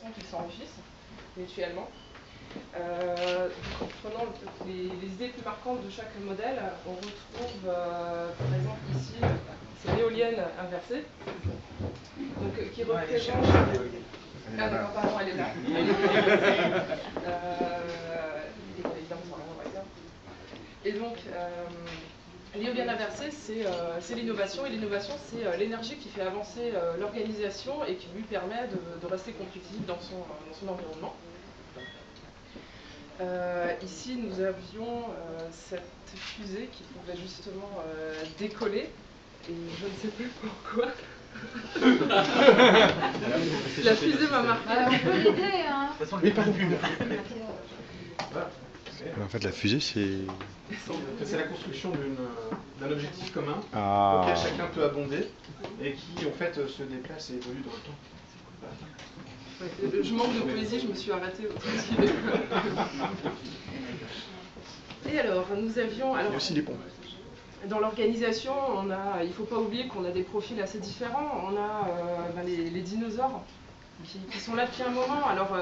façon qu'ils s'enrichissent mutuellement. En prenant les idées plus marquantes de chaque modèle, on retrouve par exemple ici, c'est l'éolienne inversée, donc, qui représente... Ah d'accord, pardon, elle est là. Et donc, l'éolienne inversée, c'est l'innovation, et l'innovation, c'est l'énergie qui fait avancer l'organisation et qui lui permet de rester compétitif dans son environnement. Ici, nous avions cette fusée qui pouvait justement décoller, et je ne sais plus pourquoi. La fusée m'a marqué. On peut l'aider, hein. De toute façon, les parapluies. En fait, la fusée, c'est la construction d'un objectif commun auquel chacun peut abonder et qui, en fait, se déplace et évolue dans le temps. Je manque de poésie, je me suis arrêtée au tout début. Et alors, nous avions... Il y a aussi des ponts. Dans l'organisation, il ne faut pas oublier qu'on a des profils assez différents. On a les dinosaures qui sont là depuis un moment. Alors,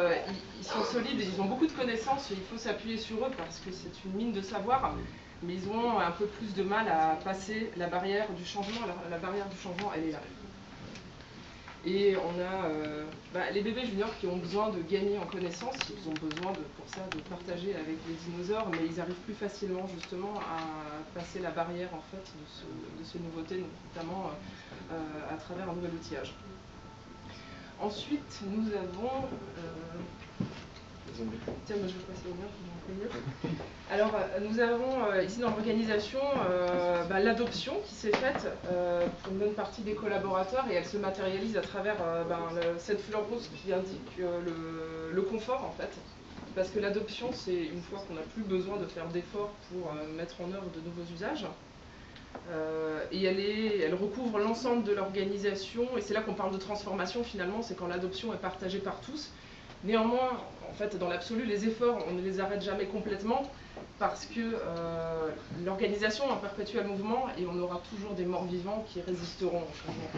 ils sont solides, ils ont beaucoup de connaissances, et il faut s'appuyer sur eux parce que c'est une mine de savoir. Mais ils ont un peu plus de mal à passer la barrière du changement. Alors, la barrière du changement, elle est là. Et on a les bébés juniors qui ont besoin de gagner en connaissances, ils ont besoin pour ça de partager avec les dinosaures, mais ils arrivent plus facilement justement à passer la barrière en fait de ces nouveautés, notamment à travers un nouvel outillage. Ensuite, nous avons... Tiens, je vais passer au mien, je vais un peu mieux. Alors, nous avons ici dans l'organisation l'adoption qui s'est faite pour une bonne partie des collaborateurs, et elle se matérialise à travers cette fleur rose qui indique le confort en fait. Parce que l'adoption, c'est une fois qu'on n'a plus besoin de faire d'efforts pour mettre en œuvre de nouveaux usages. Et elle recouvre l'ensemble de l'organisation, et c'est là qu'on parle de transformation finalement, c'est quand l'adoption est partagée par tous. Néanmoins, en fait, dans l'absolu, les efforts, on ne les arrête jamais complètement parce que l'organisation est un perpétuel mouvement et on aura toujours des morts-vivants qui résisteront au changement.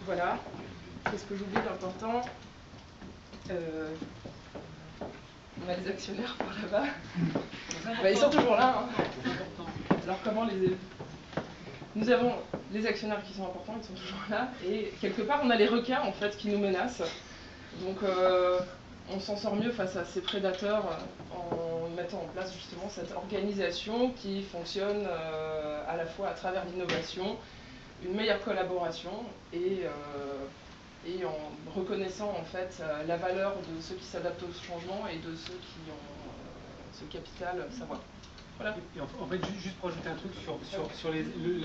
Voilà. Qu'est-ce que j'oublie d'important? On a les actionnaires par là-bas. Ils sont toujours là. Hein. Alors comment les... Nous avons les actionnaires qui sont importants, ils sont toujours là, et quelque part on a les requins en fait qui nous menacent. Donc on s'en sort mieux face à ces prédateurs en mettant en place justement cette organisation qui fonctionne à la fois à travers l'innovation, une meilleure collaboration et en reconnaissant en fait la valeur de ceux qui s'adaptent au changement et de ceux qui ont ce capital savoir. Voilà. Et en fait, juste pour ajouter un truc sur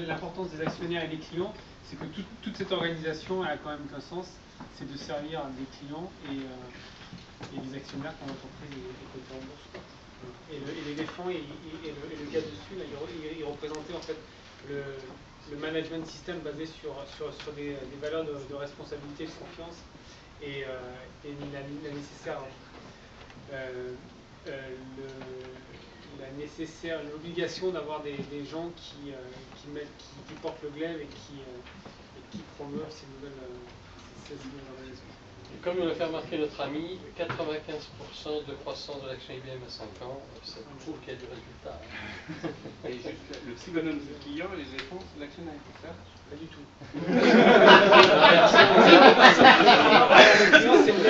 l'importance des actionnaires et des clients, c'est que toute cette organisation elle a quand même qu'un sens, c'est de servir des clients et des actionnaires quand l'entreprise est cotée en bourse. Et l'éléphant et le gars dessus, là, il représentait en fait le management système basé sur des valeurs de responsabilité et de confiance et la nécessaire l'obligation d'avoir des gens qui portent le glaive et qui promeuvent ces nouvelles organisations. Et comme nous l'a fait remarquer notre ami, 95% de croissance de l'action IBM à 5 ans, ça prouve qu'il y a du résultat. Et juste le psychonome du client, les éléphants, c'est l'actionnaire, c'est ça? Pas du tout. Non, c'est une